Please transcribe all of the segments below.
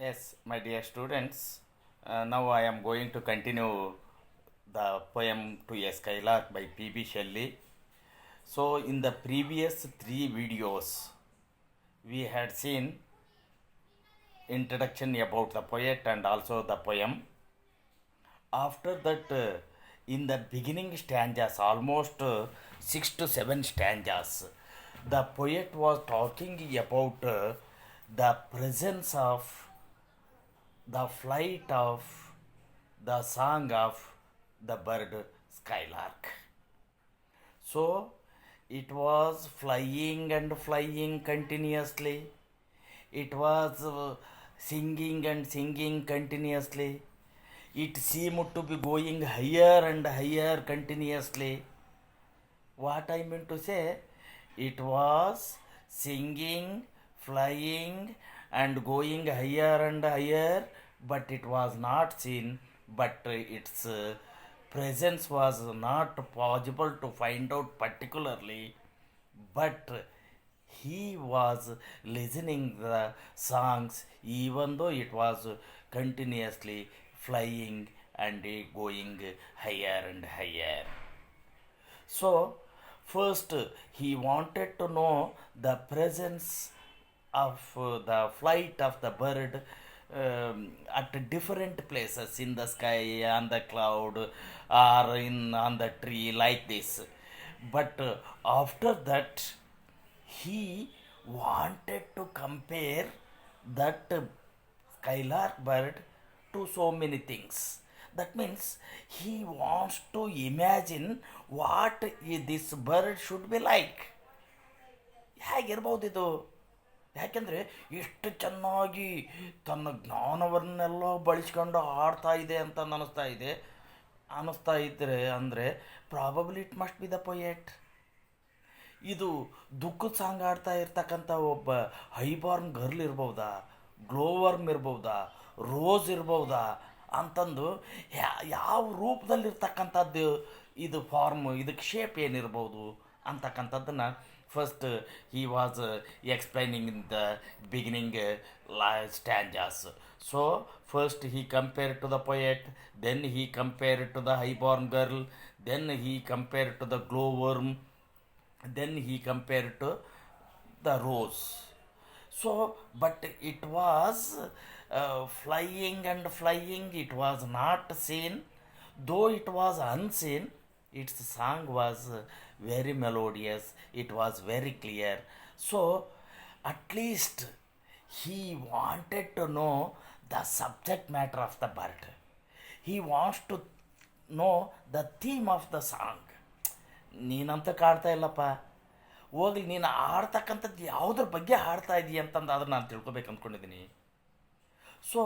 Yes, my dear students, now I am going to continue the poem to a Skylark by P.B. Shelley. So, in the previous three videos, we had seen introduction about the poet and also the poem. After that, in the beginning stanzas, almost 6 to 7 stanzas, the poet was talking about the presence of the flight of the song of the bird skylark. So it was flying and flying continuously. It was singing and singing continuously. It seemed to be going higher and higher continuously. What I meant to say, it was singing, flying, and going higher and higher, but it was not seen, but its presence was not possible to find out particularly, but he was listening the songs even though it was continuously flying and going higher and higher. So, first he wanted to know the presence of the flight of the bird at different places in the sky, on the cloud, or on the tree, like this. But after that, he wanted to compare that skylark bird to so many things. That means he wants to imagine what this bird should be like. ಹೇಗಿರ್ಬೋದು ಇದು? ಯಾಕೆಂದರೆ ಎಷ್ಟು ಚೆನ್ನಾಗಿ ತನ್ನ ಜ್ಞಾನವನ್ನೆಲ್ಲ ಬಳಸ್ಕೊಂಡು ಆಡ್ತಾ ಇದೆ ಅಂತ ಅನ್ನಿಸ್ತಾ ಇದ್ದರೆ ಅಂದರೆ probably it must be the poet. ಇದು ದುಃಖದ ಸಾಂಗ್ ಆಡ್ತಾ ಇರ್ತಕ್ಕಂಥ ಒಬ್ಬ ಹೈಬಾರ್ನ್ ಗರ್ಲ್ ಇರ್ಬೋದಾ, ಗ್ಲೋವರ್ಮ್ ಇರ್ಬೋದಾ, ರೋಸ್ ಇರ್ಬೋದಾ ಅಂತಂದು ಯಾವ ರೂಪದಲ್ಲಿರ್ತಕ್ಕಂಥದ್ದು ಇದು ಫಾರ್ಮ್, ಇದಕ್ಕೆ ಶೇಪ್ ಏನಿರ್ಬೋದು ಅಂತಕ್ಕಂಥದ್ದನ್ನು first he was explaining in the beginning stanzas. So first he compared to the poet, then he compared to the highborn girl, then he compared to the glowworm, then he compared to the rose. So but it was flying and flying, it was not seen. Though it was unseen, its song was very melodious, it was very clear. So at least he wanted to know the subject matter of the bird. He wants to know the theme of the song. ನೀನಂತ ಕಾಡ್ತಾ ಇಲ್ಲಪ್ಪ, ಹೋಗ್ಲಿ ನೀನು ಆಡ್ತಕ್ಕಂಥದ್ದು ಯಾವುದ್ರ ಬಗ್ಗೆ ಹಾಡ್ತಾ ಇದೀಯ ಅಂತಂದು ಅದನ್ನು ನಾನು ತಿಳ್ಕೊಬೇಕು ಅಂದ್ಕೊಂಡಿದ್ದೀನಿ. So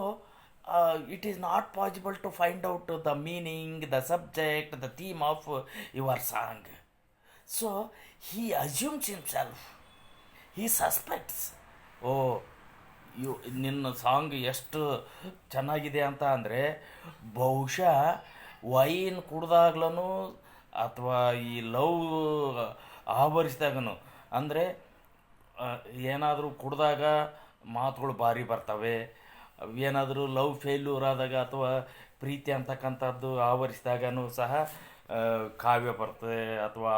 it is not possible to find out the meaning, the subject, the theme of your song. So he assumes himself, he suspects, oh ನಿನ್ನ ಸಾಂಗ್ ಎಷ್ಟು ಚೆನ್ನಾಗಿದೆ ಅಂತ ಅಂದರೆ ಬಹುಶಃ ವೈನ್ ಕುಡ್ದಾಗ್ಲೂ ಅಥವಾ ಈ ಲವ್ ಆವರಿಸಿದಾಗನು, ಅಂದರೆ ಏನಾದರೂ ಕುಡ್ದಾಗ ಮಾತುಗಳು ಭಾರಿ ಬರ್ತವೆ, ಏನಾದರೂ ಲವ್ ಫೇಲ್ಯೂರ್ ಆದಾಗ ಅಥವಾ ಪ್ರೀತಿ ಅಂತಕ್ಕಂಥದ್ದು ಆವರಿಸಿದಾಗೂ ಸಹ ಕಾವ್ಯ ಬರ್ತದೆ ಅಥವಾ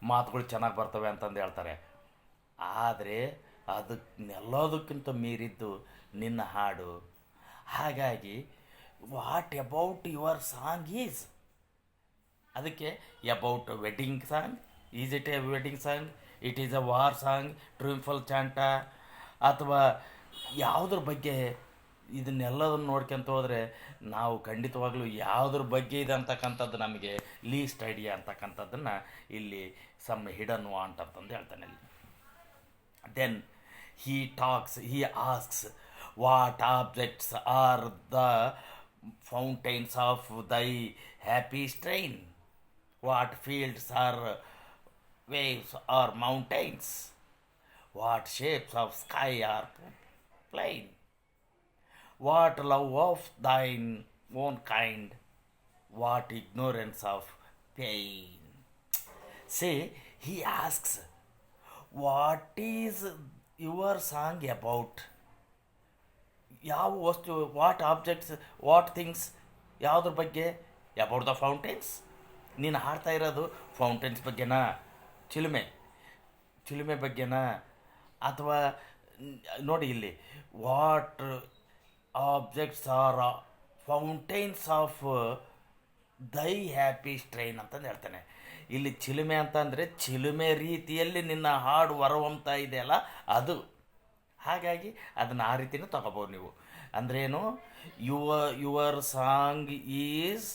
ಮಾತುಗಳು ಚೆನ್ನಾಗಿ ಬರ್ತವೆ ಅಂತಂದು ಹೇಳ್ತಾರೆ. ಆದರೆ ಅದಕ್ಕೆಲ್ಲದಕ್ಕಿಂತ ಮೀರಿದ್ದು ನಿನ್ನ ಹಾಡು. ಹಾಗಾಗಿ what about your song is, ಅದಕ್ಕೆ about wedding song, is it a wedding song, it is a war song, triumphal chant, ಅಥವಾ ಯಾವುದ್ರ ಬಗ್ಗೆ? ಇದನ್ನೆಲ್ಲದನ್ನು ನೋಡ್ಕೊಂತ ಹೋದರೆ ನಾವು ಖಂಡಿತವಾಗ್ಲೂ ಯಾವುದ್ರ ಬಗ್ಗೆ ಇದೆ ಅಂತಕ್ಕಂಥದ್ದು ನಮಗೆ ಲೀಸ್ಟ್ ಐಡಿಯಾ ಅಂತಕ್ಕಂಥದ್ದನ್ನು ಇಲ್ಲಿ ಸಮ್ ಹಿಡನ್ ವಾಂಟ್ ಅಂತಂದು ಹೇಳ್ತಾನೆ ಅಲ್ಲಿ. Then he asks, what objects are the fountains of thy happy strain? What fields are waves or mountains? What shapes of sky are plain? What love of thine own kind? What ignorance of pain? See, he asks, what is your song about? ಯಾವ ವಸ್ತು, what objects, what things, ಯಾವುದ್ರ ಬಗ್ಗೆ? About the fountains. ನೀನು ಹಾಡ್ತಾ ಇರೋದು ಫೌಂಟೇನ್ಸ್ ಬಗ್ಗೆನಾ, ಚಿಲುಮೆ ಚಿಲುಮೆ ಬಗ್ಗೆನಾ, ಅಥವಾ ನೋಡಿ ಇಲ್ಲಿ, what objects R fountains of ದೈ ಹ್ಯಾಪಿ ಸ್ಟ್ರೈನ್ ಅಂತಂದು ಹೇಳ್ತಾನೆ. ಇಲ್ಲಿ ಚಿಲುಮೆ ಅಂತಂದರೆ ಚಿಲುಮೆ ರೀತಿಯಲ್ಲಿ ನಿನ್ನ ಹಾಡು ಹೊರಹೊಮ್ತಾ ಇದೆಯಲ್ಲ ಅದು. ಹಾಗಾಗಿ ಅದನ್ನು ಆ ರೀತಿಯೂ ತಗೋಬೋದು ನೀವು. ಅಂದ್ರೇನು, your song is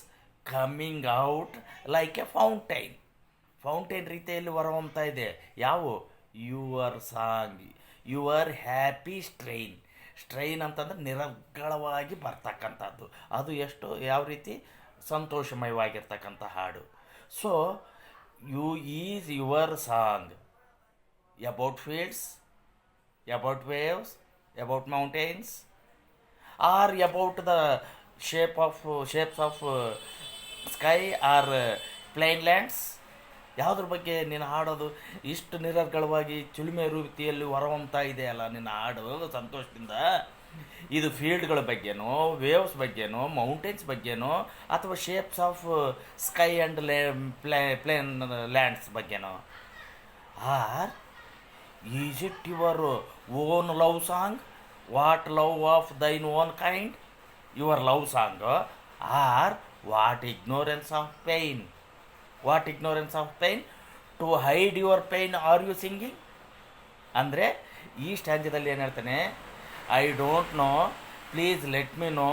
coming out like A fountain ರೀತಿಯಲ್ಲಿ ಹೊರಹೊಮ್ತಾ ಇದೆ. ಯಾವ? Your song, your happy strain ಅಂತಂದ್ರೆ ನಿರರ್ಗಳವಾಗಿ ಬರ್ತಕ್ಕಂಥದ್ದು. ಅದು ಎಷ್ಟು, ಯಾವ ರೀತಿ ಸಂತೋಷಮಯವಾಗಿರ್ತಕ್ಕಂಥ ಹಾಡು. So your song about fields, about waves, about mountains, or about the shapes of sky or plain lands. ಯಾವುದ್ರ ಬಗ್ಗೆ ನೀನು ಹಾಡೋದು ಇಷ್ಟು ನಿರರ್ಗಳವಾಗಿ ಚಿಲುಮೆ ರೀತಿಯಲ್ಲಿ ಹೊರಹೊಮ್ತಾ ಇದೆಯಲ್ಲ ನಿನ್ನ ಹಾಡು ಸಂತೋಷದಿಂದ? ಇದು ಫೀಲ್ಡ್ಗಳ ಬಗ್ಗೆನೋ, ವೇವ್ಸ್ ಬಗ್ಗೆನೋ, ಮೌಂಟೇನ್ಸ್ ಬಗ್ಗೆನೋ, ಅಥವಾ shapes of sky and plain lands ಬಗ್ಗೆನೋ? Or is it your own love song, what love of thine own kind, your love song? Or what ignorance of pain to hide your pain are you singing? ಅಂದರೆ ಈ ಸ್ಟ್ಯಾಂಜದಲ್ಲಿ ಏನು ಹೇಳ್ತಾನೆ, I don't know, please let me know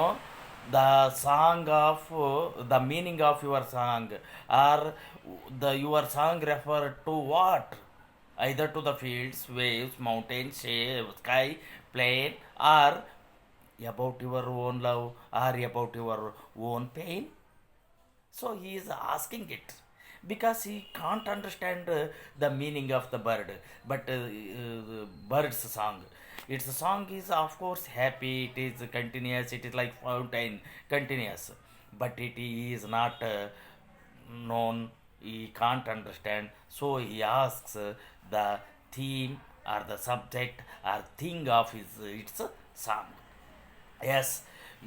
the song of the meaning of your song, or your song refer to what? Either to the fields, waves, mountains, sky, plain, or about your own love, or about your own pain. So he is asking it because he can't understand the meaning of the bird, but bird's song. Its song is of course happy, it is continuous, it is like fountain, continuous, but it is not known, he can't understand. So he asks the theme or the subject or thing of its song. Yes,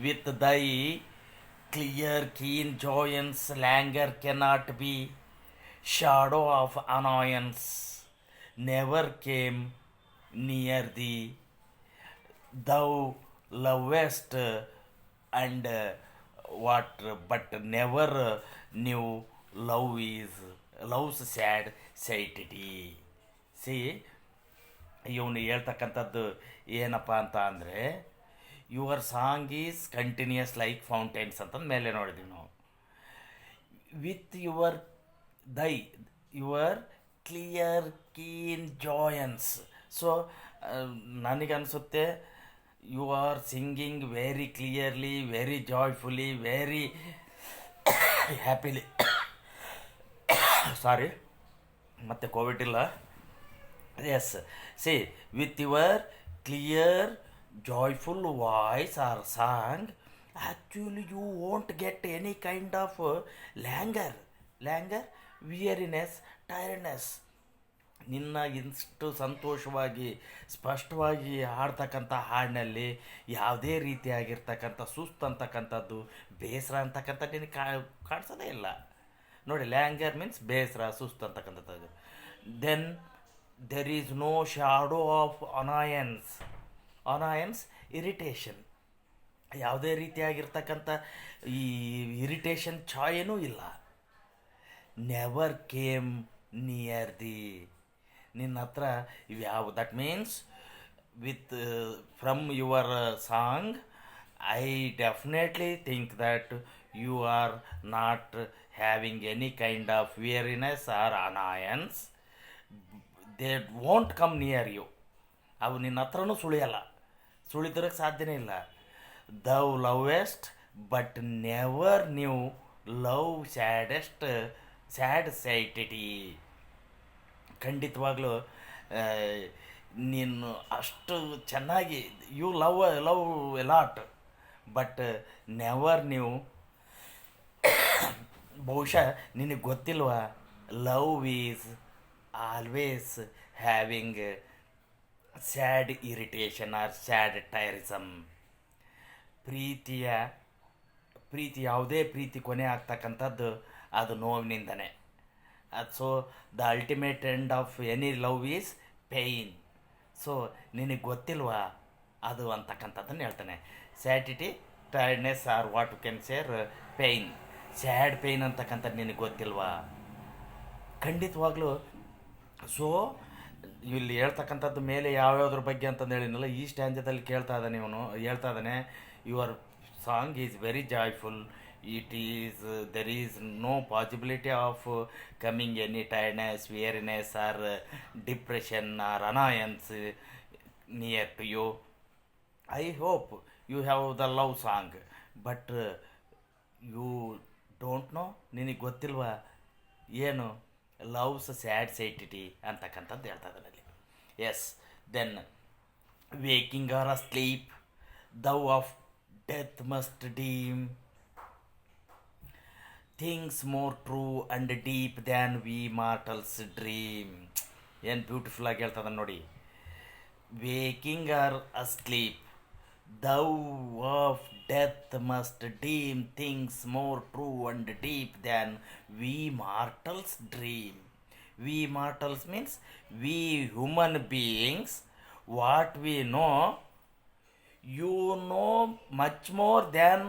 with thy clear keen joyance languor cannot be, shadow of annoyance never came near thee, thou lovest and what but never knew love's sad sanctity. See, ಇವನು ಹೇಳ್ತಕ್ಕಂಥದ್ದು ಏನಪ್ಪ ಅಂತ ಅಂದರೆ, your song is continuous like fountains ಅಂತಂದು ಮೇಲೆ ನೋಡಿದ್ವಿ ನಾವು. With your clear keen joyance. So ನನಗನ್ಸುತ್ತೆ you are singing very clearly, very joyfully, very happily. Sorry, ಮತ್ತೆ ಕೋವಿಡ್ ಇಲ್ಲ. Yes, see, with your clear, joyful voice or song, actually you won't get any kind of languor, weariness, tiredness. ನಿನ್ನ ಇಷ್ಟು ಸಂತೋಷವಾಗಿ ಸ್ಪಷ್ಟವಾಗಿ ಹಾಡ್ತಕ್ಕಂಥ ಹಾಡಿನಲ್ಲಿ ಯಾವುದೇ ರೀತಿಯಾಗಿರ್ತಕ್ಕಂಥ ಸುಸ್ತು ಅಂತಕ್ಕಂಥದ್ದು, ಬೇಸರ ಅಂತಕ್ಕಂಥ ನಿನಗೆ ಕಾಣಿಸೋದೇ ಇಲ್ಲ. ನೋಡಿ, ಲ್ಯಾಂಗರ್ ಮೀನ್ಸ್ ಬೇಸರ, ಸುಸ್ತು ಅಂತಕ್ಕಂಥದ್ದು. Then there is no shadow of annoyance, irritation. ಯಾವುದೇ ರೀತಿಯಾಗಿರ್ತಕ್ಕಂಥ ಈ ಇರಿಟೇಷನ್ ಛಾಯೆನೂ ಇಲ್ಲ. ನೆವರ್ ಕೇಮ್ ನಿಯರ್ ದಿ, ನಿನ್ನ ಹತ್ರ ಇವ್ಯಾವು. That means with from your song I definitely think that you are not having any kind of weariness or annoyance. They won't come near you. ಅವು ನಿನ್ನ ಹತ್ರನೂ ಸುಳಿದಿರೋಕ್ಕೆ ಸಾಧ್ಯನೇ ಇಲ್ಲ. Thou lovest but never knew love sad satiety. ಖಂಡಿತವಾಗ್ಲೂ ನೀನು ಅಷ್ಟು ಚೆನ್ನಾಗಿ you love a lot but never knew, ಬಹುಶಃ ನಿನಗೆ ಗೊತ್ತಿಲ್ವಾ, love is always having sad irritation or sad tiresome. ಪ್ರೀತಿಯ ಯಾವುದೇ ಪ್ರೀತಿ ಕೊನೆ ಆಗ್ತಕ್ಕಂಥದ್ದು ಅದು ನೋವಿನಿಂದನೇ. ಅದು so the ultimate end of any love is pain. So ನಿನಗೆ ಗೊತ್ತಿಲ್ವಾ ಅದು ಅಂತಕ್ಕಂಥದ್ದನ್ನು ಹೇಳ್ತಾನೆ. Satiety, tiredness or what you can say pain. Sad pain ಅಂತಕ್ಕಂಥದ್ದು ನಿನಗೆ ಗೊತ್ತಿಲ್ವಾ? ಖಂಡಿತವಾಗ್ಲೂ. ಸೊ ಇಲ್ಲಿ ಹೇಳ್ತಕ್ಕಂಥದ್ದು ಮೇಲೆ ಯಾವ್ಯಾವ್ದ್ರ ಬಗ್ಗೆ ಅಂತಂದು ಹೇಳಿನಲ್ಲ, ಈ ಸ್ಟ್ಯಾಂಜದಲ್ಲಿ ಹೇಳ್ತಾ ಇದ್ದಾನೆ your song is very joyful. It is there is no possibility of coming any tiredness, weariness or depression or annoyance near to you. I hope you have the love song, but you don't know, ನಿನಗೆ ಗೊತ್ತಿಲ್ವಾ ಏನು love's sad satiety ಅಂತಕ್ಕಂಥದ್ದು ಹೇಳ್ತಾ ಇದ್ದಾನಲ್ಲಿ. Yes, then waking or asleep thou of death must deem things more true and deep than we mortals dream. ಏನು beautiful ಆಗಿ ಹೇಳ್ತದ ನೋಡಿ. Waking or asleep thou of death must deem things more true and deep than we mortals dream. We mortals means we human beings. What we know, you know much more than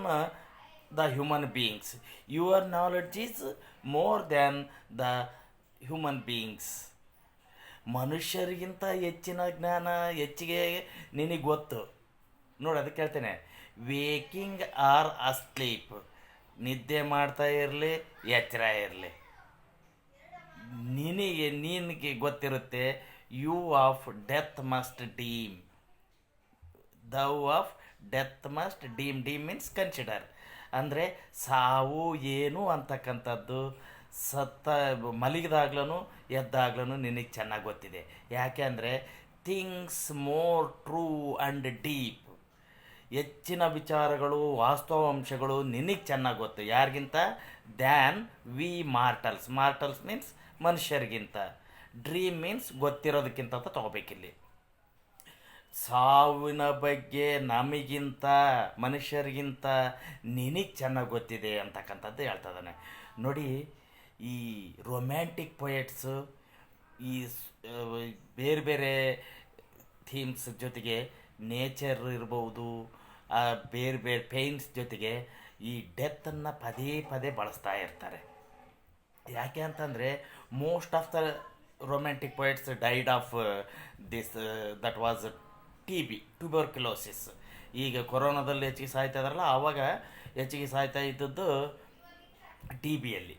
the human beings. Your knowledge is more than the human beings. ಮನುಷ್ಯರಿಗಿಂತ ಹೆಚ್ಚಿನ ಜ್ಞಾನ ಹೆಚ್ಚಿಗೆ ನಿನಗೆ ಗೊತ್ತು ನೋಡಿ. ಅದಕ್ಕೆ ಹೇಳ್ತೇನೆ, waking R asleep, ನಿದ್ದೆ ಮಾಡ್ತಾ ಇರಲಿ ಎಚ್ಚರ ಇರಲಿ, ನಿನಗೆ ಗೊತ್ತಿರುತ್ತೆ. You of death must deem, thou of death must deem. Deem means consider, ಅಂದರೆ ಸಾವು ಏನು ಅಂತಕ್ಕಂಥದ್ದು ಮಲಗಿದಾಗ್ಲೂ ಎದ್ದಾಗ್ಲೂ ನಿನಗೆ ಚೆನ್ನಾಗಿ ಗೊತ್ತಿದೆ. ಯಾಕೆ ಅಂದರೆ things more true and deep, ಹೆಚ್ಚಿನ ವಿಚಾರಗಳು ವಾಸ್ತವಾಂಶಗಳು ನಿನಗೆ ಚೆನ್ನಾಗಿ ಗೊತ್ತು. ಯಾರಿಗಿಂತ? Than we mortals. Mortals means ಮನುಷ್ಯರಿಗಿಂತ. ಡ್ರೀಮ್ ಮೀನ್ಸ್ ಗೊತ್ತಿರೋದಕ್ಕಿಂತ ಅಂತ ತೊಗೋಬೇಕಿಲ್ಲಿ. ಸಾವಿನ ಬಗ್ಗೆ ನಮಗಿಂತ ಮನುಷ್ಯರಿಗಿಂತ ನಿನಗೆ ಚೆನ್ನಾಗಿ ಗೊತ್ತಿದೆ ಅಂತಕ್ಕಂಥದ್ದು ಹೇಳ್ತಾ ಇದ್ದಾನೆ ನೋಡಿ. ಈ ರೊಮ್ಯಾಂಟಿಕ್ ಪೊಯೆಟ್ಸು ಈ ಬೇರೆ ಬೇರೆ ಥೀಮ್ಸ್ ಜೊತೆಗೆ ನೇಚರ್ ಇರ್ಬೋದು, ಬೇರೆ ಬೇರೆ ಪೇಯ್ನ್ಸ್ ಜೊತೆಗೆ ಈ ಡೆತ್ತನ್ನು ಪದೇ ಪದೇ ಬಳಸ್ತಾ ಇರ್ತಾರೆ. ಯಾಕೆ ಅಂತಂದರೆ most of the romantic poets died of this that was tuberculosis. ಈಗ ಕೊರೋನಾದಲ್ಲಿ ಹೆಚ್ಚಿಗೆ ಸಾಯ್ತಾ ಇದ್ದಾರಲ್ಲ, ಆವಾಗ ಹೆಚ್ಚಿಗೆ ಸಾಯ್ತಾ ಇದ್ದದ್ದು ಟಿ ಬಿಯಲ್ಲಿ.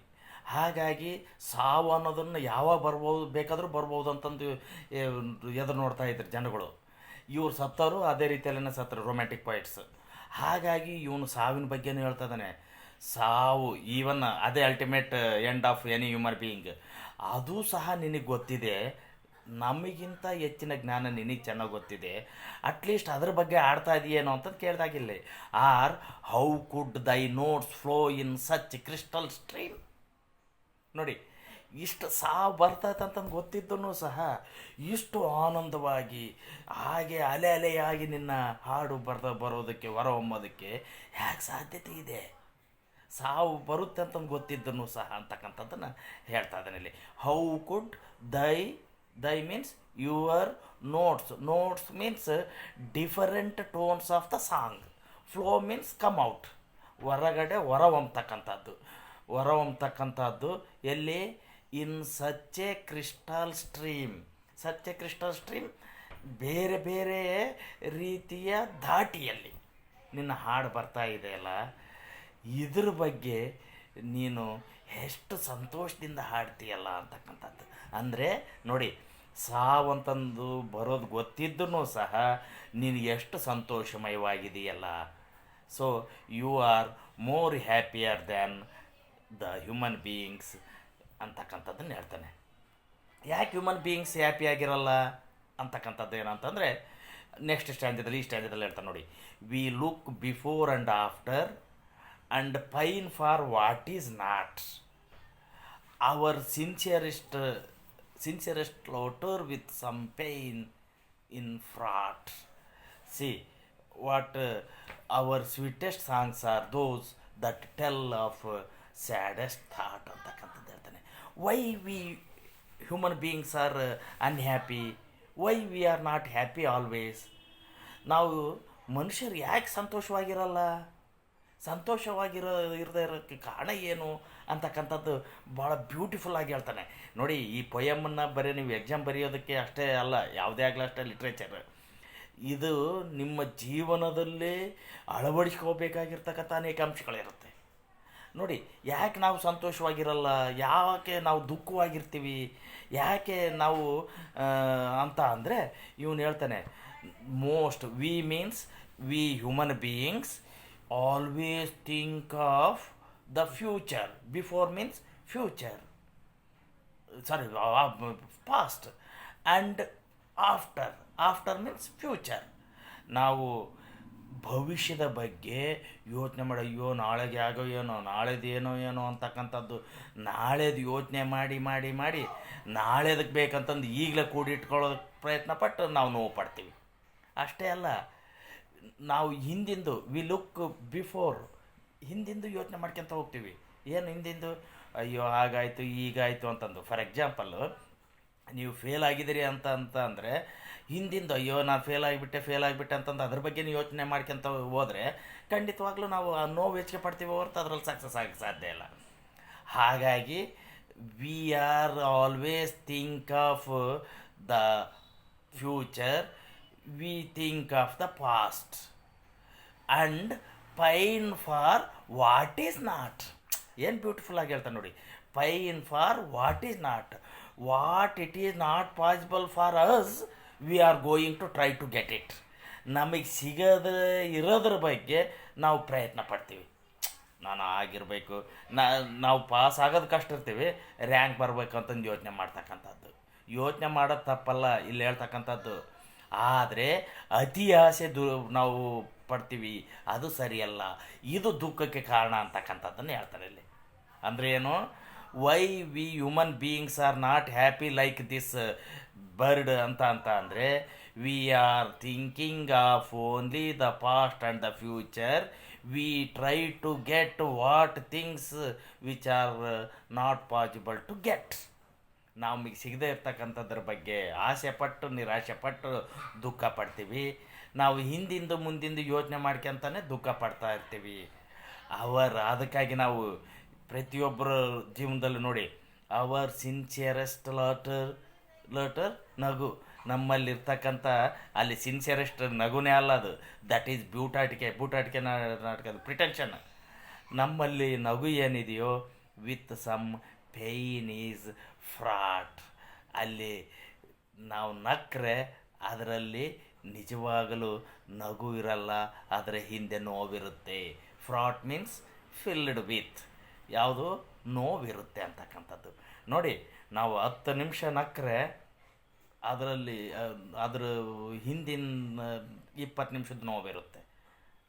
ಹಾಗಾಗಿ ಸಾವು ಅನ್ನೋದನ್ನು ಯಾವಾಗ ಬೇಕಾದರೂ ಬರ್ಬೋದು ಅಂತಂದು ಎದುರು ನೋಡ್ತಾ ಇದ್ರು ಜನಗಳು. ಇವ್ರು ಸತ್ತವರು ಅದೇ ರೀತಿಯಲ್ಲೇ ಸತ್ತರು ರೊಮ್ಯಾಂಟಿಕ್ ಪೊಯಿಟ್ಸ್. ಹಾಗಾಗಿ ಇವನು ಸಾವಿನ ಬಗ್ಗೆನೂ ಹೇಳ್ತಾ ಇದ್ದಾನೆ. ಸಾವು ಈವನ್ ಅದೇ ultimate end of any human being, ಅದು ಸಹ ನಿನಗೆ ಗೊತ್ತಿದೆ. ನಮಗಿಂತ ಹೆಚ್ಚಿನ ಜ್ಞಾನ ನಿನಗೆ ಚೆನ್ನಾಗಿ ಗೊತ್ತಿದೆ. ಅಟ್ಲೀಸ್ಟ್ ಅದ್ರ ಬಗ್ಗೆ ಆಡ್ತಾ ಇದೆಯೇನೋ ಅಂತಂದು ಕೇಳ್ದಾಗಿಲ್ಲ. ಆರ್ ಹೌ ಕುಡ್ ದೈ notes flow in such crystal stream. ನೋಡಿ, ಇಷ್ಟು ಸಾವು ಬರ್ತೈತಂತಂದು ಗೊತ್ತಿದ್ದೂ ಸಹ ಇಷ್ಟು ಆನಂದವಾಗಿ ಹಾಗೆ ಅಲೆ ಅಲೆಯಾಗಿ ನಿನ್ನ ಹಾಡು ಬರೋದಕ್ಕೆ ಹೊರಹೊಮ್ಮೋದಕ್ಕೆ ಹೇಗೆ ಸಾಧ್ಯತೆ ಇದೆ? ಸಾವು ಬರುತ್ತೆ ಅಂತಂದು ಗೊತ್ತಿದ್ದನು ಸಹ ಅಂತಕ್ಕಂಥದ್ದನ್ನು ಹೇಳ್ತಾ ಇದ್ದಾನೆ ಇಲ್ಲಿ. ಹೌ ಕುಡ್ ದೈ means your notes means different tones of the song. Flow means come out, ಹೊರಗಡೆ ಹೊರಹೊಮ್ಮತಕ್ಕಂಥದ್ದು ಎಲ್ಲಿ? In such A crystal stream. ಬೇರೆ ಬೇರೆ ರೀತಿಯ ಧಾಟಿಯಲ್ಲಿ ನಿನ್ನ ಹಾಡು ಬರ್ತಾ ಇದೆಯಲ್ಲ, ಇದ್ರ ಬಗ್ಗೆ ನೀನು ಎಷ್ಟು ಸಂತೋಷದಿಂದ ಹಾಡ್ತೀಯಲ್ಲ ಅಂತಕ್ಕಂಥದ್ದು. ಅಂದರೆ ನೋಡಿ, ಸಾವಂತಂದು ಬರೋದು ಗೊತ್ತಿದ್ದೂ ಸಹ ನೀನು ಎಷ್ಟು ಸಂತೋಷಮಯವಾಗಿದೆಯಲ್ಲ. So you are more happier than the human beings ಅಂತಕ್ಕಂಥದ್ದನ್ನು ಹೇಳ್ತಾನೆ. ಯಾಕೆ ಹ್ಯೂಮನ್ ಬೀಯಿಂಗ್ಸ್ ಹ್ಯಾಪಿಯಾಗಿರಲ್ಲ ಅಂತಕ್ಕಂಥದ್ದು ಏನಂತಂದರೆ ನೆಕ್ಸ್ಟ್ ಸ್ಟ್ಯಾಂಜದಲ್ಲಿ ಈ ಸ್ಟ್ಯಾಂಜದಲ್ಲಿ ಹೇಳ್ತಾನೆ ನೋಡಿ. We look before and after and pine for what is not. Our sincerest laughter with some pain in fraught. See what our sweetest songs are those that tell of saddest thought ಅಂತಕ್ಕಂಥದ್ದು ಹೇಳ್ತಾನೆ. Why we human beings are unhappy, why we are not happy always. ನಾವು ಮನುಷ್ಯರು ಯಾಕೆ ಸಂತೋಷವಾಗಿರಲ್ಲ, ಇರದೇ ಇರೋಕ್ಕೆ ಕಾರಣ ಏನು ಅಂತಕ್ಕಂಥದ್ದು ಭಾಳ ಬ್ಯೂಟಿಫುಲ್ಲಾಗಿ ಹೇಳ್ತಾನೆ ನೋಡಿ. ಈ ಪೊಯಮನ್ನು ಬರೀ ನೀವು ಎಕ್ಸಾಮ್ ಬರೆಯೋದಕ್ಕೆ ಅಷ್ಟೇ ಅಲ್ಲ, ಯಾವುದೇ ಆಗಲಿ ಅಷ್ಟೇ ಲಿಟ್ರೇಚರ್, ಇದು ನಿಮ್ಮ ಜೀವನದಲ್ಲೇ ಅಳವಡಿಸ್ಕೋಬೇಕಾಗಿರ್ತಕ್ಕಂಥ ಅನೇಕ ಅಂಶಗಳಿರುತ್ತೆ ನೋಡಿ. ಯಾಕೆ ನಾವು ಸಂತೋಷವಾಗಿರಲ್ಲ, ಯಾಕೆ ನಾವು ದುಃಖವಾಗಿರ್ತೀವಿ, ಯಾಕೆ ನಾವು ಅಂತ ಅಂದರೆ ಇವನು ಹೇಳ್ತಾನೆ, most we means we human beings always think of the future. Before means future, sorry past, and after means future. ನಾವು ಭವಿಷ್ಯದ ಬಗ್ಗೆ ಯೋಚನೆ ಮಾಡಿ, ಅಯ್ಯೋ ನಾಳೆಗೆ ಆಗೋ ಏನೋ, ನಾಳೆದೇನೋ ಅಂತಕ್ಕಂಥದ್ದು ನಾಳೆದು ಯೋಚನೆ ಮಾಡಿ ಮಾಡಿ ಮಾಡಿ ನಾಳೆದಕ್ಕೆ ಬೇಕಂತಂದು ಈಗಲೇ ಕೂಡಿಟ್ಕೊಳ್ಳೋದಕ್ಕೆ ಪ್ರಯತ್ನ ಪಟ್ಟು ನಾವು ನೋವು ಪಡ್ತೀವಿ. ಅಷ್ಟೇ ಅಲ್ಲ, ನಾವು ಹಿಂದಿಂದು ವಿ ಲುಕ್ ಬಿಫೋರ್, ಹಿಂದಿಂದು ಯೋಚನೆ ಮಾಡ್ಕೊತ ಹೋಗ್ತೀವಿ. ಏನು ಹಿಂದಿಂದು, ಅಯ್ಯೋ ಹಾಗಾಯಿತು ಈಗಾಯಿತು ಅಂತಂದು. ಫಾರ್ ಎಕ್ಸಾಂಪಲ್ಲು, ನೀವು ಫೇಲ್ ಆಗಿದ್ದೀರಿ ಅಂತ ಅಂದರೆ ಹಿಂದಿಂದು ಅಯ್ಯೋ ನಾನು ಫೇಲ್ ಆಗಿಬಿಟ್ಟೆ ಅಂತಂದು ಅದ್ರ ಬಗ್ಗೆ ಯೋಚನೆ ಮಾಡ್ಕೊತ ಹೋದರೆ ಖಂಡಿತವಾಗ್ಲೂ ನಾವು ಆ ನೋವು ಹೆಚ್ಚಿಗೆ ಪಡ್ತೀವಿ ಹೊರತು ಅದರಲ್ಲಿ ಸಕ್ಸಸ್ ಆಗಕ್ಕೆ ಸಾಧ್ಯ ಇಲ್ಲ. ಹಾಗಾಗಿ we are always think of the future, we think of the past and pine for what is not. ಏನು ಬ್ಯೂಟಿಫುಲ್ ಆಗಿ ಹೇಳ್ತಾನೆ ನೋಡಿ. Pine for what is not, what it is not possible for us we are going to try to get it. ನಮಗೆ ಸಿಗದೆ ಇರೋದ್ರ ಬಗ್ಗೆ ನಾವು ಪ್ರಯತ್ನ ಪಡ್ತೀವಿ. ನಾನು ಆಗಿರಬೇಕು, ನಾವು ಪಾಸ್ ಆಗೋದು ಕಷ್ಟ ಇರ್ತೀವಿ, ರ್ಯಾಂಕ್ ಬರಬೇಕು ಅಂತಂದು ಯೋಚನೆ ಮಾಡ್ತಕ್ಕಂಥದ್ದು. ಯೋಚನೆ ಮಾಡೋದು ತಪ್ಪಲ್ಲ ಇಲ್ಲಿ ಹೇಳ್ತಕ್ಕಂಥದ್ದು, ಆದರೆ ಅತಿ ಆಸೆ ನಾವು ಪಡ್ತೀವಿ, ಅದು ಸರಿಯಲ್ಲ, ಇದು ದುಃಖಕ್ಕೆ ಕಾರಣ ಅಂತಕ್ಕಂಥದ್ದನ್ನು ಹೇಳ್ತಾರೆ ಇಲ್ಲಿ. ಅಂದರೆ ಏನು, why we human beings are not happy like this bird ಅಂತ ಅಂದರೆ we are thinking of only the past and the future. We try to get what things which are not possible to get. ನಮಗೆ ಸಿಗದೇ ಇರ್ತಕ್ಕಂಥದ್ರ ಬಗ್ಗೆ ಆಸೆ ಪಟ್ಟು ನಿರಾಶೆ ಪಟ್ಟು ದುಃಖ ಪಡ್ತೀವಿ. ನಾವು ಹಿಂದಿಂದು ಮುಂದಿಂದು ಯೋಚನೆ ಮಾಡ್ಕೊಂತಾನೆ ದುಃಖ ಪಡ್ತಾ ಇರ್ತೀವಿ. ಅದಕ್ಕಾಗಿ ನಾವು ಪ್ರತಿಯೊಬ್ಬರ ಜೀವನದಲ್ಲಿ ನೋಡಿ, ಅವರ್ ಸಿನ್ಸಿಯರೆಸ್ಟ್ ಲಾಟರ್ ನಗು. ನಮ್ಮಲ್ಲಿರ್ತಕ್ಕಂಥ ಅಲ್ಲಿ ಸಿನ್ಸಿಯರೆಸ್ಟ್ ನಗುನೇ ಅಲ್ಲ ಅದು, ದಟ್ ಈಸ್ ಬೂಟಾಟಿಕೆ ನಾಟಕದ ಪ್ರಿಟೆನ್ಷನ್. ನಮ್ಮಲ್ಲಿ ನಗು ಏನಿದೆಯೋ with some pain is fraught. ಅಲ್ಲಿ ನಾವು ನಕ್ಕರೆ ಅದರಲ್ಲಿ ನಿಜವಾಗಲೂ ನಗು ಇರಲ್ಲ, ಅದರ ಹಿಂದೆ ನೋವಿರುತ್ತೆ. ಫ್ರಾಟ್ ಮೀನ್ಸ್ ಫಿಲ್ಡ್ ವಿತ್ ಯಾವುದು ನೋವಿರುತ್ತೆ ಅಂತಕ್ಕಂಥದ್ದು ನೋಡಿ. ನಾವು 10 ನಿಮಿಷ ನಕ್ಕರೆ ಅದರಲ್ಲಿ ಅದರ ಹಿಂದಿನ 20 ನಿಮಿಷದ ನೋವಿರುತ್ತೆ.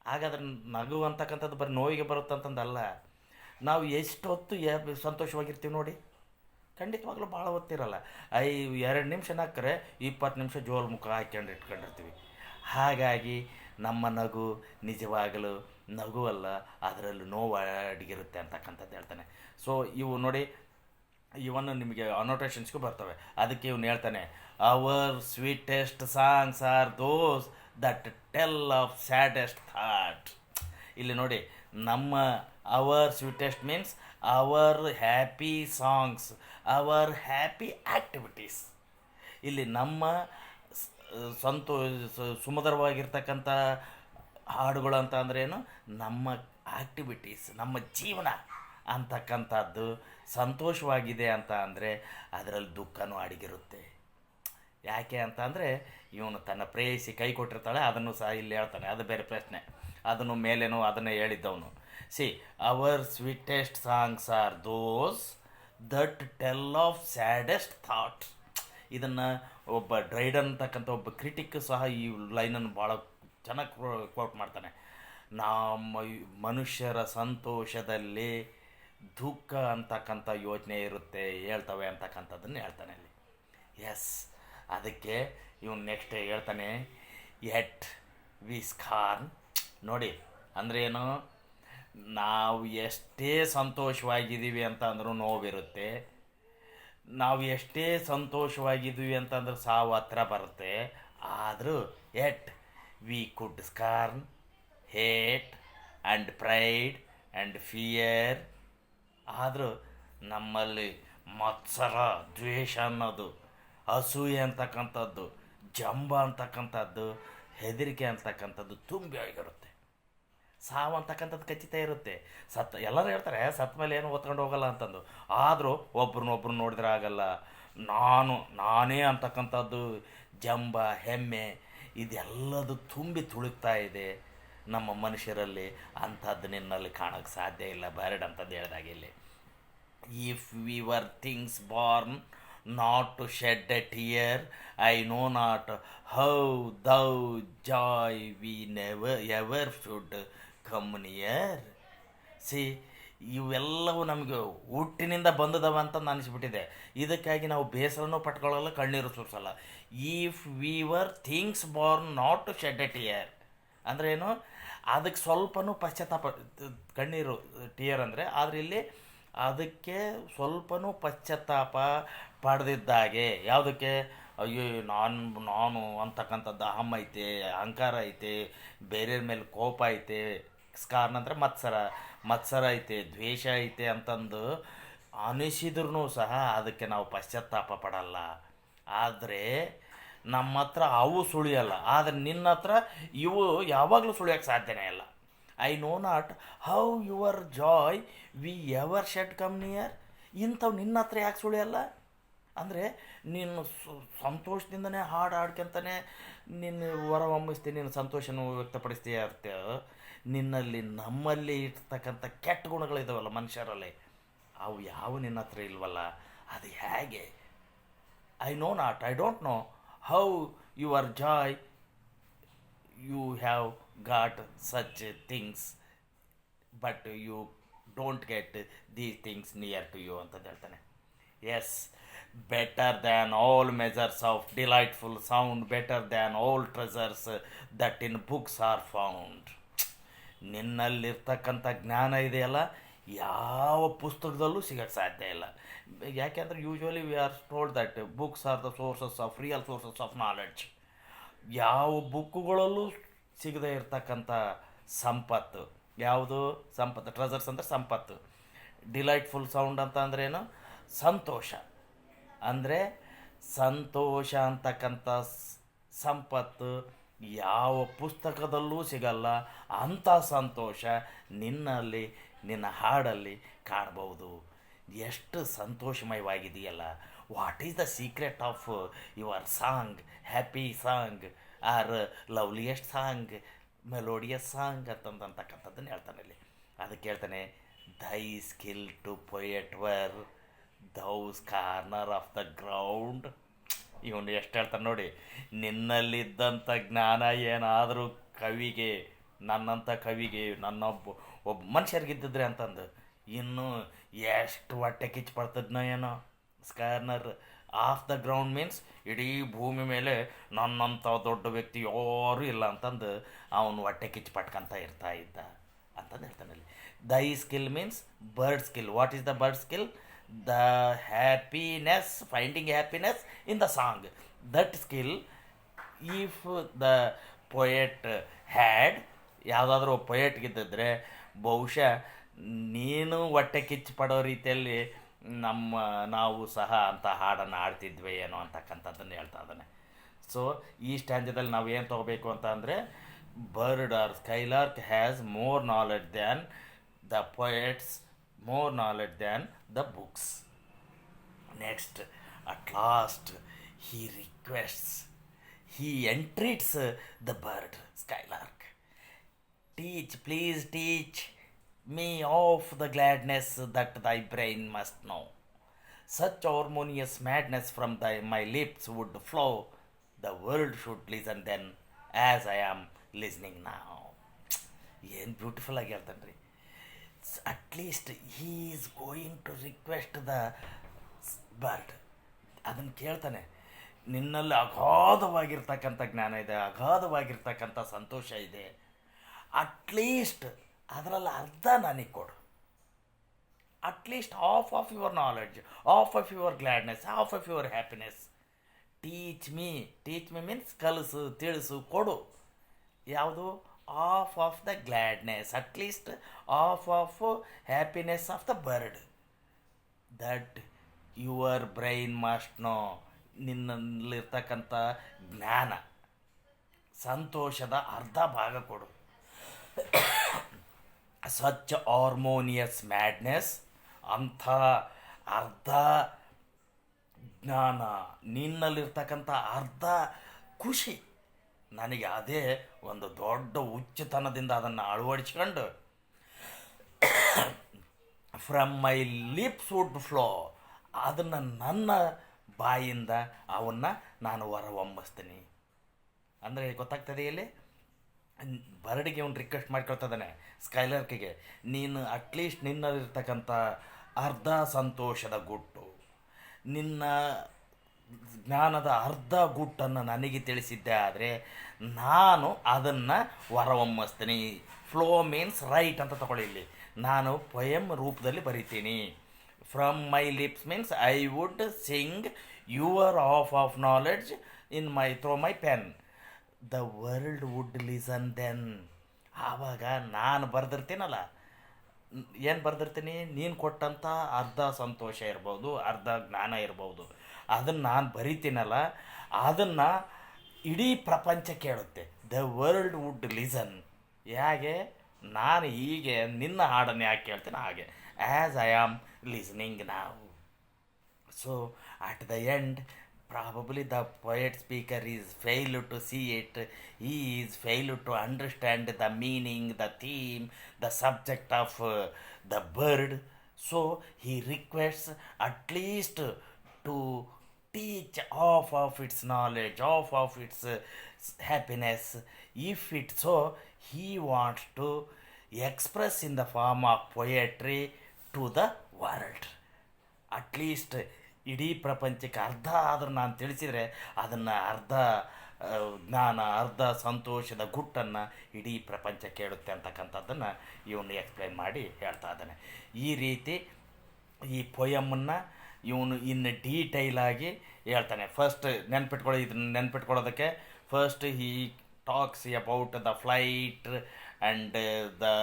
ಹಾಗಾದ್ರೆ ನಗು ಅಂತಕ್ಕಂಥದ್ದು ಬರೀ ನೋವಿಗೆ ಬರುತ್ತಂತಂದಲ್ಲ. ನಾವು ಎಷ್ಟೊತ್ತು ಸಂತೋಷವಾಗಿರ್ತೀವಿ ನೋಡಿ, ಖಂಡಿತವಾಗ್ಲೂ ಭಾಳ ಹೊತ್ತಿರಲ್ಲ. 2 ನಿಮಿಷ ನಕ್ಕರೆ 20 ನಿಮಿಷ ಜೋಲು ಮುಖ ಇಟ್ಕೊಂಡಿರ್ತೀವಿ. ಹಾಗಾಗಿ ನಮ್ಮ ನಗು ನಿಜವಾಗಲೂ ನಗು ಅಲ್ಲ, ಅದರಲ್ಲೂ ನೋವು ಅಡಗಿರುತ್ತೆ ಅಂತಕ್ಕಂಥದ್ದು ಹೇಳ್ತಾನೆ. ಸೊ ಇವು ನೋಡಿ, ಇವನ್ನು ನಿಮಗೆ ಅನೋಟೇಷನ್ಸ್ಗೂ ಬರ್ತವೆ. ಅದಕ್ಕೆ ಇವನು ಹೇಳ್ತಾನೆ, our sweetest songs are those that tell of saddest thought. ಇಲ್ಲಿ ನೋಡಿ, ನಮ್ಮ our sweetest means our happy songs, our happy activities. ಇಲ್ಲಿ ನಮ್ಮ ಸುಮಧುರವಾಗಿರ್ತಕ್ಕಂಥ ಹಾಡುಗಳು ಅಂತ ಅಂದ್ರೇನು, ನಮ್ಮ ಆ್ಯಕ್ಟಿವಿಟೀಸ್, ನಮ್ಮ ಜೀವನ ಅಂತಕ್ಕಂಥದ್ದು ಸಂತೋಷವಾಗಿದೆ ಅಂತ ಅಂದರೆ ಅದರಲ್ಲಿ ದುಃಖನೂ ಅಡಗಿರುತ್ತೆ. ಯಾಕೆ ಅಂತ ಅಂದರೆ ಇವನು ತನ್ನ ಪ್ರೇಯಸಿ ಕೈ ಕೊಟ್ಟಿರ್ತಾಳೆ, ಅದನ್ನು ಸಹ ಇಲ್ಲಿ ಹೇಳ್ತಾನೆ. ಅದು ಬೇರೆ ಪ್ರಶ್ನೆ, ಅದನ್ನು ಮೇಲೇನೋ ಅದನ್ನೇ ಹೇಳಿದ್ದವನು. See, our sweetest songs are those that tell of saddest thought. ಇದನ್ನು ಒಬ್ಬ ಡ್ರೈಡನ್ ಅಂತಕ್ಕಂಥ ಒಬ್ಬ ಕ್ರಿಟಿಕ್ ಸಹ ಈ ಲೈನನ್ನು ಭಾಳ ಚೆನ್ನಾಗಿ ಕೋಟ್ ಮಾಡ್ತಾನೆ. ನಮ್ಮ ಮನುಷ್ಯರ ಸಂತೋಷದಲ್ಲಿ ದುಃಖ ಅಂತಕ್ಕಂಥ ಯೋಚನೆ ಇರುತ್ತೆ, ಹೇಳ್ತವೆ ಅಂತಕ್ಕಂಥದ್ದನ್ನು ಹೇಳ್ತಾನೆ ಅಲ್ಲಿ. ಎಸ್, ಅದಕ್ಕೆ ಇವನು ನೆಕ್ಸ್ಟ್ ಹೇಳ್ತಾನೆ, ಎಟ್ ವಿ ಸ್ಕಾರ್ನ್. ನೋಡಿ, ಅಂದರೆ ಏನು, ನಾವು ಎಷ್ಟೇ ಸಂತೋಷವಾಗಿದ್ದೀವಿ ಅಂತ ಅಂದ್ರೂ ನೋವಿರುತ್ತೆ, ನಾವು ಎಷ್ಟೇ ಸಂತೋಷವಾಗಿದ್ದೀವಿ ಅಂತಂದ್ರೆ ಸಾವು ಹತ್ರ ಬರುತ್ತೆ. ಆದರೂ yet we could scorn, hate and pride and fear. ಆದರೂ ನಮ್ಮಲ್ಲಿ ಮತ್ಸರ, ದ್ವೇಷ ಅನ್ನೋದು, ಅಸೂಯೆ ಅಂತಕ್ಕಂಥದ್ದು, ಜಂಬ ಅಂತಕ್ಕಂಥದ್ದು, ಹೆದರಿಕೆ ಅಂತಕ್ಕಂಥದ್ದು ತುಂಬಿ ಆಗಿರುತ್ತೆ. ಸಾವು ಅಂತಕ್ಕಂಥದ್ದು ಖಚಿತ ಇರುತ್ತೆ. ಎಲ್ಲರೂ ಹೇಳ್ತಾರೆ ಸತ್ತ ಮೇಲೆ ಏನು ಓದ್ಕೊಂಡು ಹೋಗಲ್ಲ ಅಂತಂದು. ಆದರೂ ಒಬ್ರನ್ನೊಬ್ರು ನೋಡಿದ್ರೆ ಆಗಲ್ಲ. ನಾನೇ ಅಂತಕ್ಕಂಥದ್ದು ಜಂಬ, ಹೆಮ್ಮೆ ಇದೆಲ್ಲದು ತುಂಬಿ ತುಳುಕ್ತಾ ಇದೆ ನಮ್ಮ ಮನುಷ್ಯರಲ್ಲಿ. ಅಂಥದ್ದು ನಿನ್ನಲ್ಲಿ ಕಾಣೋಕ್ಕೆ ಸಾಧ್ಯ ಇಲ್ಲ ಬರ್ಡ್ ಅಂತಂದು ಹೇಳ್ದಾಗ ಇಲ್ಲಿ. If we were things Born not to shed a tear, I know not how thou joy we never ever should come near. C, ಇವೆಲ್ಲವೂ ನಮಗೆ ಹುಟ್ಟಿನಿಂದ ಬಂದದವ ಅಂತ ಅನಿಸ್ಬಿಟ್ಟಿದೆ. ಇದಕ್ಕಾಗಿ ನಾವು ಬೇಸರನೂ ಪಟ್ಕೊಳ್ಳಲ್ಲ, ಕಣ್ಣೀರು ಸುರಿಸಲ್ಲ. If we were things born not to shed a tear ಅಂದರೆ ಏನು, ಅದಕ್ಕೆ ಸ್ವಲ್ಪನೂ ಪಶ್ಚಾತ್ತಾಪ, ಕಣ್ಣೀರು ಟಿಯರ್ ಅಂದರೆ, ಆದರೆ ಇಲ್ಲಿ ಅದಕ್ಕೆ ಸ್ವಲ್ಪನೂ ಪಶ್ಚಾತ್ತಾಪ ಪಡೆದಿದ್ದಾಗೆ. ಯಾವುದಕ್ಕೆ, ಅಯ್ಯೋ ನಾನು ಅಂತಕ್ಕಂಥದ್ದು ಅಹಂ ಐತೆ, ಅಹಂಕಾರ ಐತೆ, ಬೇರೆಯವ್ರ ಮೇಲೆ ಕೋಪ ಐತೆ, ಸ್ಕಾರ್ನ್ ಅಂದರೆ ಮತ್ಸರ ಐತೆ, ದ್ವೇಷ ಐತೆ ಅಂತಂದು ಅನಿಸಿದ್ರೂ ಸಹ ಅದಕ್ಕೆ ನಾವು ಪಶ್ಚಾತ್ತಾಪ ಪಡಲ್ಲ. ಆದರೆ ನಮ್ಮ ಹತ್ರ ಅವು ಸುಳಿಯಲ್ಲ. ಆದರೆ ನಿನ್ನ ಹತ್ರ ಇವು ಯಾವಾಗಲೂ ಸುಳಿಯೋಕ್ಕೆ ಸಾಧ್ಯನೇ ಇಲ್ಲ. I know not how your joy we ever should come near. ಇಂಥವು ನಿನ್ನ ಹತ್ರ ಯಾಕೆ ಸುಳಿಯಲ್ಲ ಅಂದರೆ, ನೀನು ಸಂತೋಷದಿಂದನೇ ಹಾಡ್ಕೊಂತಾನೆ ನಿನ್ನ ಹೊರಹೊಮ್ಮಿಸ್ತೀನಿ, ನಿನ್ನ ಸಂತೋಷನೂ ವ್ಯಕ್ತಪಡಿಸ್ತೀಯ ಇರ್ತೇವೆ. ನಿನ್ನಲ್ಲಿ ನಮ್ಮಲ್ಲಿ ಇರ್ತಕ್ಕಂಥ ಕೆಟ್ಟ ಗುಣಗಳಿದಾವಲ್ಲ ಮನುಷ್ಯರಲ್ಲಿ, ಅವು ಯಾವ ನಿನ್ನ ಹತ್ರ ಇಲ್ವಲ್ಲ. ಅದು ಹೇಗೆ? I don't know how your joy you have got such things, but you don't get these things near to you ಅಂತಂದು ಹೇಳ್ತಾನೆ. Yes, better than all measures of delightful sound, better than all treasures that in books are found. ನಿನ್ನಲ್ಲಿರ್ತಕ್ಕಂಥ ಜ್ಞಾನ ಇದೆಯಲ್ಲ, ಯಾವ ಪುಸ್ತಕದಲ್ಲೂ ಸಿಗೋಕ್ಕೆ ಸಾಧ್ಯ ಇಲ್ಲ. ಯಾಕೆಂದರೆ usually we are told that books are the sources of real sources of knowledge. ಯಾವ ಬುಕ್ಕುಗಳಲ್ಲೂ ಸಿಗದೇ ಇರ್ತಕ್ಕಂಥ ಸಂಪತ್ತು ಯಾವುದು? ಸಂಪತ್ತು. ಟ್ರೆಸರ್ಸ್ ಅಂದರೆ ಸಂಪತ್ತು. ಡಿಲೈಟ್ಫುಲ್ ಸೌಂಡ್ ಅಂತ ಅಂದ್ರೇನು? ಸಂತೋಷ. ಅಂದರೆ ಸಂತೋಷ ಅಂತಕ್ಕಂಥ ಸಂಪತ್ತು ಯಾವ ಪುಸ್ತಕದಲ್ಲೂ ಸಿಗಲ್ಲ. ಅಂಥ ಸಂತೋಷ ನಿನ್ನಲ್ಲಿ, ನಿನ್ನ ಹಾಡಲ್ಲಿ ಕಾಣಬಹುದು. ಎಷ್ಟು ಸಂತೋಷಮಯವಾಗಿದೆಯಲ್ಲ. What is the secret of your song? Happy song or loveliest song, melodious song ಅಂತಕ್ಕಂಥದ್ದನ್ನು ಹೇಳ್ತಾನೆ ಇಲ್ಲಿ. ಅದಕ್ಕೆ ಹೇಳ್ತಾನೆ, thy skill to poet were thou scorner of the ground. ಇವನು ಎಷ್ಟು ಹೇಳ್ತಾನೆ ನೋಡಿ, ನಿನ್ನಲ್ಲಿದ್ದಂಥ ಜ್ಞಾನ ಏನಾದರೂ ಕವಿಗೆ, ನನ್ನಂಥ ಕವಿಗೆ, ಒಬ್ಬ ಮನುಷ್ಯರಿಗಿದ್ದಿದ್ರೆ ಅಂತಂದು ಇನ್ನು ಎಷ್ಟು ಹೊಟ್ಟೆ ಕಿಚ್ಚು ಪಡ್ತದ್ನೋ ಏನೋ. ಸ್ಕಾರ್ನರ್ ಆಫ್ ದ ಗ್ರೌಂಡ್ ಮೀನ್ಸ್ ಇಡೀ ಭೂಮಿ ಮೇಲೆ ನನ್ನಂಥ ದೊಡ್ಡ ವ್ಯಕ್ತಿ ಯಾರೂ ಇಲ್ಲ ಅಂತಂದು ಅವನು ಹೊಟ್ಟೆ ಕಿಚ್ಚು ಪಟ್ಕೊಂತ ಇರ್ತಾ ಇದ್ದ ಅಂತಂದು ಹೇಳ್ತಾನಲ್ಲಿ. ದೈ skill means bird skill. What is the bird skill? The happiness, finding happiness in the song. That skill if the poet had, ಯಾವುದಾದ್ರೂ ಪೊಯೆಟ್ಗಿದ್ದಿದ್ರೆ ಬಹುಶಃ ನೀನು ಹೊಟ್ಟೆ ಕಿಚ್ಚು ಪಡೋ ರೀತಿಯಲ್ಲಿ ನಾವು ಸಹ ಅಂಥ ಹಾಡನ್ನು ಆಡ್ತಿದ್ವಿ ಏನೋ ಅಂತಕ್ಕಂಥದ್ದನ್ನು ಹೇಳ್ತಾ ಇದ್ದಾನೆ. ಸೊ ಈ ಸ್ಟ್ಯಾಂಜದಲ್ಲಿ ನಾವು ಏನು ತೊಗೋಬೇಕು ಅಂತ ಅಂದರೆ, bird or skylark has more knowledge than the poets, more knowledge than the books. Next, at last he requests, he entreats the bird, skylark, please teach me of the gladness that thy brain must know. Such harmonious madness from my lips would flow, the world should listen then as I am listening now. ಏನು beautiful ಆಗಿ ಹೇಳ್ತಾನೆ ರೀ. At least he is going to request the bird. ಅದನ್ನು ಕೇಳ್ತಾನೆ, ನಿನ್ನಲ್ಲಿ ಅಗಾಧವಾಗಿರ್ತಕ್ಕಂಥ ಜ್ಞಾನ ಇದೆ, ಅಗಾಧವಾಗಿರ್ತಕ್ಕಂಥ ಸಂತೋಷ ಇದೆ. ಅಟ್ಲೀಸ್ಟ್ ಅದರಲ್ಲಿ ಅರ್ಧ ನನಗೆ ಕೊಡು. At least half of your knowledge, half of your gladness, half of your happiness. Teach me means ಕಲಿಸು, ತಿಳಿಸು, ಕೊಡು. ಯಾವುದು? Half of the gladness, at least half of happiness of the bird. That your brain must know. ನಿನ್ನಲ್ಲಿರ್ತಕ್ಕಂಥ ಜ್ಞಾನ, ಸಂತೋಷದ ಅರ್ಧ ಭಾಗ ಕೊಡು. ಸಚ್ ಹಾರ್ಮೋನಿಯಸ್ ಮ್ಯಾಡ್ನೆಸ್, ಅಂಥ ಅರ್ಧ ಜ್ಞಾನ, ನಿನ್ನಲ್ಲಿರ್ತಕ್ಕಂಥ ಅರ್ಧ ಖುಷಿ, ನನಗೆ ಅದೇ ಒಂದು ದೊಡ್ಡ ಹುಚ್ಚುತನದಿಂದ ಅದನ್ನು ಅಳವಡಿಸ್ಕೊಂಡು from my lips would flow, ಅದನ್ನು ನನ್ನ ಬಾಯಿಂದ ಅವನ್ನು ನಾನು ಹೊರಹೊಮ್ಮಿಸ್ತೀನಿ. ಅಂದರೆ ಗೊತ್ತಾಗ್ತದೆ ಇಲ್ಲಿ ಬರ್ಡಿಗೆ ಅವ್ನು ರಿಕ್ವೆಸ್ಟ್ ಮಾಡ್ಕೊಳ್ತಿದ್ದಾನೆ ಸ್ಕೈಲಾರ್ಕಿಗೆ, ನೀನು ಅಟ್ಲೀಸ್ಟ್ ನಿನ್ನಲ್ಲಿರ್ತಕ್ಕಂಥ ಅರ್ಧ ಸಂತೋಷದ ಗುಟ್ಟು, ನಿನ್ನ ಜ್ಞಾನದ ಅರ್ಧ ಗುಟ್ಟನ್ನು ನನಗೆ ತಿಳಿಸಿದ್ದೆ ಆದರೆ ನಾನು ಅದನ್ನು ಹೊರಹೊಮ್ಮಿಸ್ತೀನಿ. ಫ್ಲೋ ಮೀನ್ಸ್ ರೈಟ್ ಅಂತ ತಗೊಳ್ಳಿ. ಇಲ್ಲಿ ನಾನು ಪೊಯಮ್ ರೂಪದಲ್ಲಿ ಬರಿತೀನಿ. From my lips means I would sing your of knowledge in my through my pen. The world would listen then. ಆವಾಗ ನಾನು ಬರೆದಿರ್ತೀನಲ್ಲ, ಏನು ಬರೆದಿರ್ತೀನಿ, ನೀನು ಕೊಟ್ಟಂಥ ಅರ್ಧ ಸಂತೋಷ ಇರ್ಬೋದು, ಅರ್ಧ ಜ್ಞಾನ ಇರ್ಬೋದು, ಅದನ್ನು ನಾನು ಬರಿತೀನಲ್ಲ, ಅದನ್ನು ಇಡೀ ಪ್ರಪಂಚ ಕೇಳುತ್ತೆ. The world would listen. ಹೇಗೆ? ನಾನು ಹೀಗೆ ನಿನ್ನ ಹಾಡನ್ನು ಯಾಕೆ ಕೇಳ್ತೀನಿ ಹಾಗೆ, ಆ್ಯಸ್ ಐ ಆಮ್ ಲಿಸ್ನಿಂಗ್ ನಾವು. So at the end probably the poet speaker is failed to see it. He is failed to understand the meaning, the theme, the subject of the bird. So he requests at least to teach half of its knowledge, half of its happiness. If it so, he wants to express in the form of poetry to the world. At least ಇಡೀ ಪ್ರಪಂಚಕ್ಕೆ ಅರ್ಧ ಆದರೂ ನಾನು ತಿಳಿಸಿದರೆ ಅದನ್ನು ಅರ್ಧ ಜ್ಞಾನ, ಅರ್ಧ ಸಂತೋಷದ ಗುಟ್ಟನ್ನು ಇಡೀ ಪ್ರಪಂಚ ಕೇಳುತ್ತೆ ಅಂತಕ್ಕಂಥದ್ದನ್ನು ಇವನು ಎಕ್ಸ್ಪ್ಲೈನ್ ಮಾಡಿ ಹೇಳ್ತಾ ಇದ್ದಾನೆ. ಈ ರೀತಿ ಈ ಪೊಯಮನ್ನು ಇವನು ಇನ್ನು ಡೀಟೈಲಾಗಿ ಹೇಳ್ತಾನೆ. ಫಸ್ಟ್ ಇದನ್ನು ನೆನ್ಪಿಟ್ಕೊಳ್ಳೋದಕ್ಕೆ first he talks about the flight and the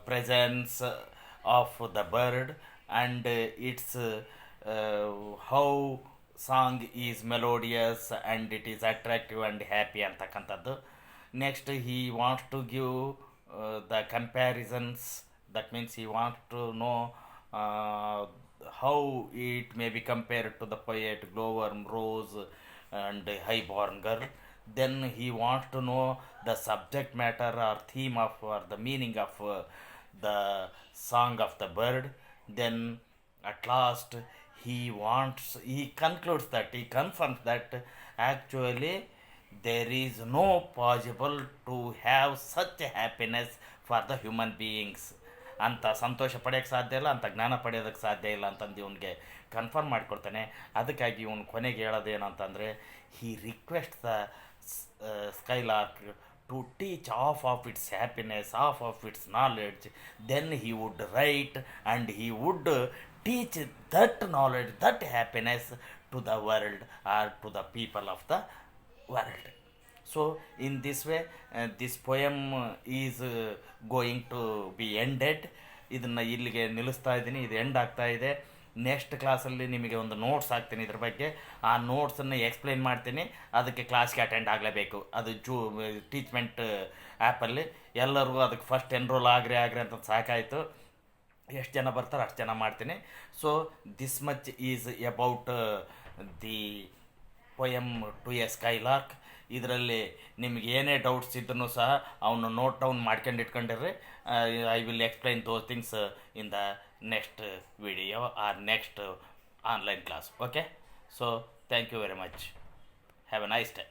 presence of the bird and it's how song is melodious and it is attractive and happy ಅಂತಕ್ಕಂಥದ್ದು. Next he wants to give the comparisons. That means he wants to know how it may be compared to the poet Glowworm, Rose and Highborn Girl. Then he wants to know the subject matter or theme of or the meaning of the song of the bird. Then at last he confirms that actually there is no possible to have such happiness for the human beings. ಅಂತ ಸಂತೋಷ ಪಡೆಯೋಕ್ಕೆ ಸಾಧ್ಯ ಇಲ್ಲ, ಅಂತ ಜ್ಞಾನ ಪಡೆಯೋದಕ್ಕೆ ಸಾಧ್ಯ ಇಲ್ಲ ಅಂತಂದು ಇವನಿಗೆ ಕನ್ಫರ್ಮ್ ಮಾಡಿಕೊಡ್ತಾನೆ. ಅದಕ್ಕಾಗಿ ಇವನು ಕೊನೆಗೆ ಹೇಳೋದೇನಂತಂದರೆ, he requests the skylark to teach half of its happiness, half of its knowledge. Then he would write and he would teach that knowledge, that happiness to the world or to the people of the world. So in this way this poem is going to be ended. ಇದನ್ನು ಇಲ್ಲಿಗೆ ನಿಲ್ಲಿಸ್ತಾ ಇದ್ದೀನಿ, ಇದು end ಆಗ್ತಾ ಇದೆ. Next ಕ್ಲಾಸಲ್ಲಿ ನಿಮಗೆ ಒಂದು notes ಹಾಕ್ತೀನಿ ಇದ್ರ ಬಗ್ಗೆ. ಆ ನೋಟ್ಸನ್ನು ಎಕ್ಸ್ಪ್ಲೈನ್ ಮಾಡ್ತೀನಿ. ಅದಕ್ಕೆ ಕ್ಲಾಸ್ಗೆ ಅಟೆಂಡ್ ಆಗಲೇಬೇಕು. ಅದು ಟೀಚ್ಮೆಂಟ್ ಆ್ಯಪಲ್ಲಿ ಎಲ್ಲರೂ ಅದಕ್ಕೆ ಫಸ್ಟ್ ಎನ್ರೋಲ್ ಆಗ್ರಿ ಅಂತ ಸಾಕಾಯಿತು. ಎಷ್ಟು ಜನ ಬರ್ತಾರೆ ಅಷ್ಟು ಜನ ಮಾಡ್ತೀನಿ. So this much is about the poem to a skylark. ಇದರಲ್ಲಿ ನಿಮ್ಗೆ ಏನೇ ಡೌಟ್ಸ್ ಇದ್ರೂ ಸಹ ಅವನು ನೋಟ್ ಡೌನ್ ಮಾಡ್ಕೊಂಡು ಇಟ್ಕೊಂಡಿರ್ರಿ. I will explain those things in the next video or next online class. Okay, so thank you very much. Have a nice day.